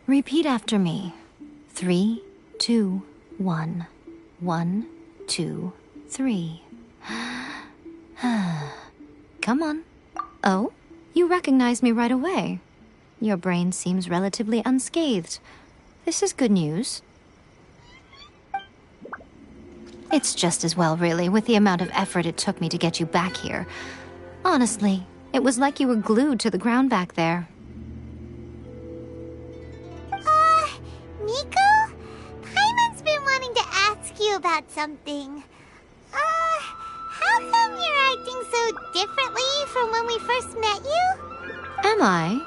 [SPEAKER 9] Repeat after me. 3, 2, 1. 1, 2, 3. Come on. Oh, you recognize me right away. Your brain seems relatively unscathed. This is good news. It's just as well, really, with the amount of effort it took me to get you back here. Honestly, it was like you were glued to the ground back there.
[SPEAKER 2] Nico? Paimon's been wanting to ask you about something. How come you're acting so differently from when we first met you?
[SPEAKER 9] Am I?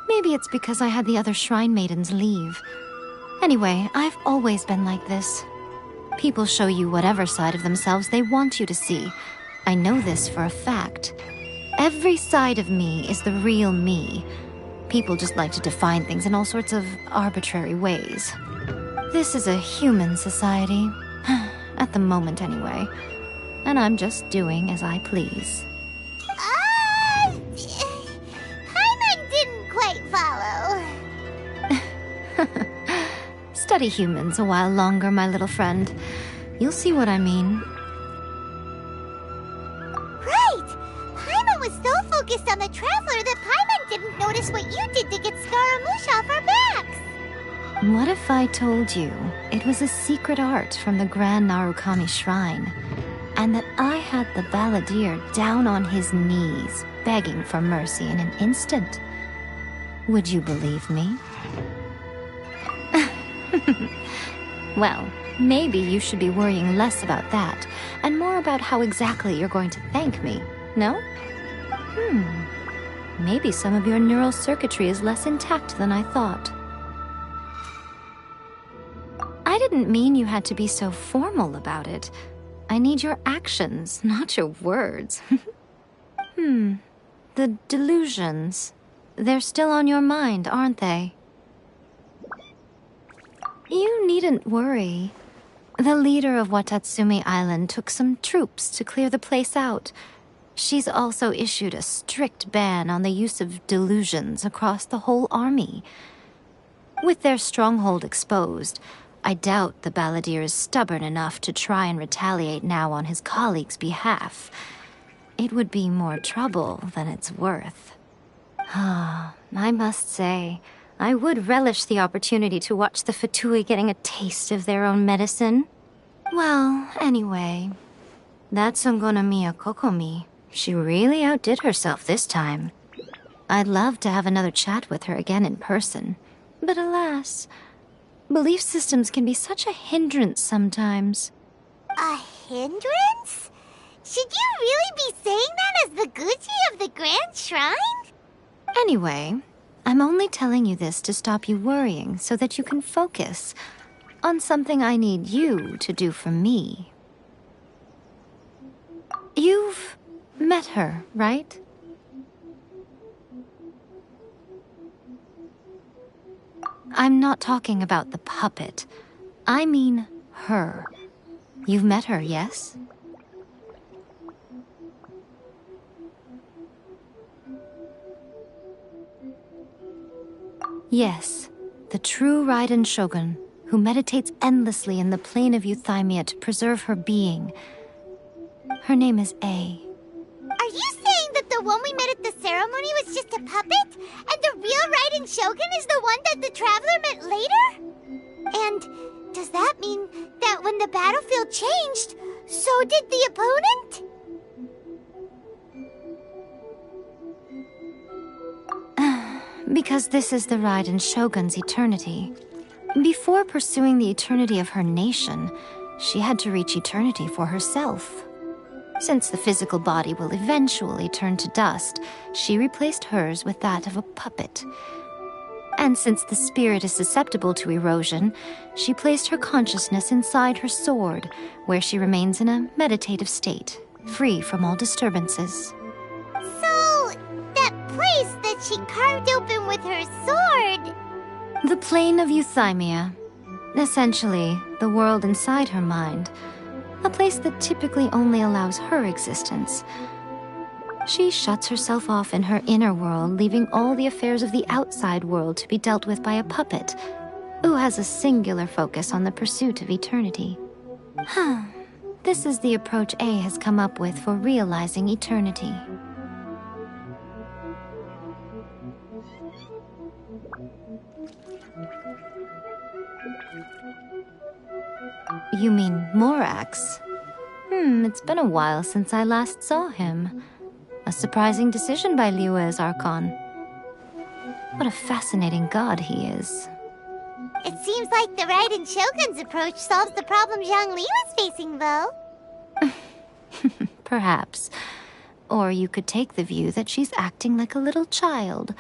[SPEAKER 9] Maybe it's because I had the other Shrine Maidens leave. Anyway, I've always been like this. People show you whatever side of themselves they want you to see. I know this for a fact. Every side of me is the real me. People just like to define things in all sorts of arbitrary ways. This is a human society. At the moment, anyway. And I'm just doing as I please.
[SPEAKER 2] Paimon didn't quite follow.
[SPEAKER 9] Study humans a while longer, my little friend. You'll see what I mean.
[SPEAKER 2] Right! Paimon was so focused on the Traveler that Paimon didn't notice what you did to get Scaramouche off our backs!
[SPEAKER 9] What if I told you it was a secret art from the Grand Narukami Shrine, and that I had the balladeer down on his knees, begging for mercy in an instant? Would you believe me? Well, maybe you should be worrying less about that, and more about how exactly you're going to thank me, no? Maybe some of your neural circuitry is less intact than I thought. I didn't mean you had to be so formal about it. I need your actions, not your words. The delusions. They're still on your mind, aren't they? You needn't worry. The leader of Watatsumi Island took some troops to clear the place out. She's also issued a strict ban on the use of delusions across the whole army. With their stronghold exposed, I doubt the balladeer is stubborn enough to try and retaliate now on his colleague's behalf. It would be more trouble than it's worth. I must say, I would relish the opportunity to watch the Fatui getting a taste of their own medicine. Well, anyway, that Sungonomiya Kokomi, she really outdid herself this time. I'd love to have another chat with her again in person, but alas, belief systems can be such a hindrance sometimes.
[SPEAKER 2] A hindrance? Should you really be saying that as the Gucci of the Grand Shrine?
[SPEAKER 9] Anyway, I'm only telling you this to stop you worrying so that you can focus on something I need you to do for me. You've met her, right? I'm not talking about the puppet. I mean her. You've met her, yes? Yes, the true Raiden Shogun, who meditates endlessly in the plane of Euthymia to preserve her being. Her name is A.
[SPEAKER 2] Are you saying that the one we met at the ceremony was just a puppet? And the real Raiden Shogun is the one that the Traveler met later? And does that mean that when the battlefield changed, so did the opponent?
[SPEAKER 9] Because this is the Raiden Shogun's eternity. Before pursuing the eternity of her nation, she had to reach eternity for herself. Since the physical body will eventually turn to dust, she replaced hers with that of a puppet. And since the spirit is susceptible to erosion, she placed her consciousness inside her sword, where she remains in a meditative state, free from all disturbances.
[SPEAKER 2] So, that place that she carved open with her sword...
[SPEAKER 9] The plane of Euthymia. Essentially, the world inside her mind. A place that typically only allows her existence. She shuts herself off in her inner world, leaving all the affairs of the outside world to be dealt with by a puppet, who has a singular focus on the pursuit of eternity. This is the approach A has come up with for realizing eternity. You mean Morax? It's been a while since I last saw him. A surprising decision by Liyue's Archon. What a fascinating god he is.
[SPEAKER 2] It seems like the Raiden Shogun's approach solves the problem Zhang Li was facing, though.
[SPEAKER 9] Perhaps. Or you could take the view that she's acting like a little child,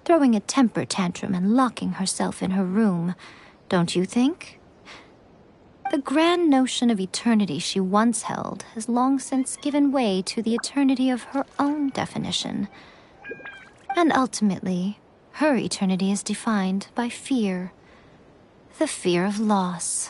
[SPEAKER 9] throwing a temper tantrum and locking herself in her room. Don't you think? The grand notion of eternity she once held has long since given way to the eternity of her own definition. And ultimately, her eternity is defined by fear. The fear of loss.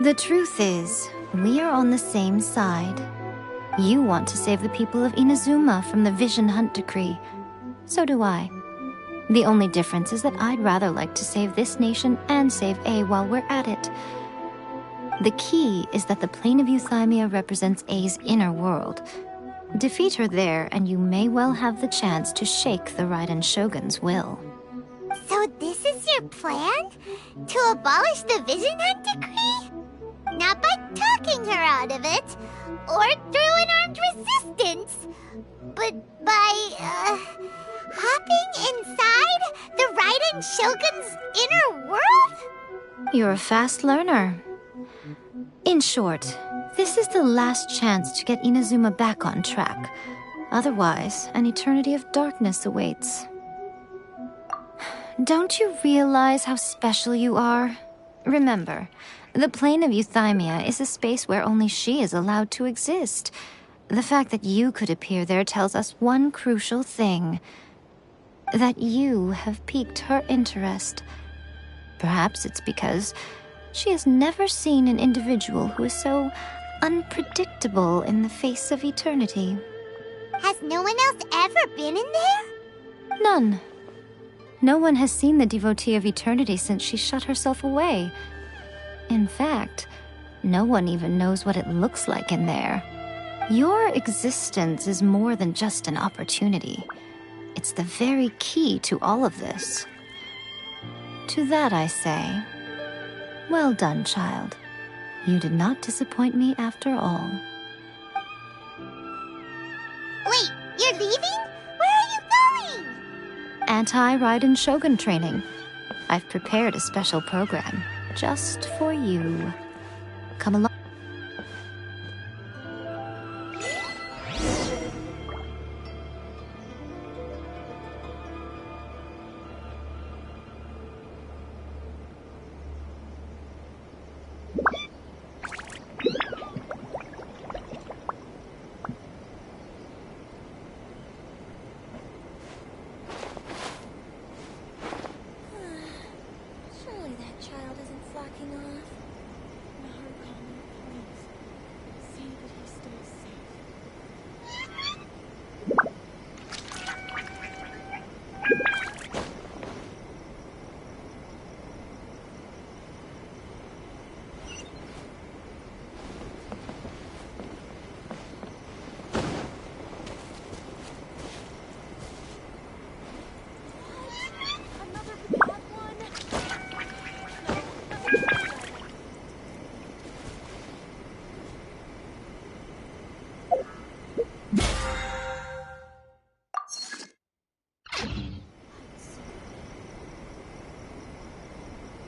[SPEAKER 9] The truth is, we are on the same side. You want to save the people of Inazuma from the Vision Hunt Decree. So do I. The only difference is that I'd rather like to save this nation and save A while we're at it. The key is that the plane of Euthymia represents A's inner world. Defeat her there, and you may well have the chance to shake the Raiden Shogun's will.
[SPEAKER 2] So this is your plan? To abolish the Vision Hunt Decree? Not by talking her out of it, or through an armed resistance, but by, hopping inside the Raiden Shogun's inner world?
[SPEAKER 9] You're a fast learner. In short, this is the last chance to get Inazuma back on track. Otherwise, an eternity of darkness awaits. Don't you realize how special you are? Remember, the plane of Euthymia is a space where only she is allowed to exist. The fact that you could appear there tells us one crucial thing. That you have piqued her interest. Perhaps it's because she has never seen an individual who is so unpredictable in the face of eternity.
[SPEAKER 2] Has no one else ever been in there?
[SPEAKER 9] None. No one has seen the devotee of eternity since she shut herself away. In fact, no one even knows what it looks like in there. Your existence is more than just an opportunity. It's the very key to all of this. To that I say, well done, child. You did not disappoint me after all.
[SPEAKER 2] Wait, you're leaving? Where are you going?
[SPEAKER 9] Anti-Raiden Shogun training. I've prepared a special program just for you. Come along.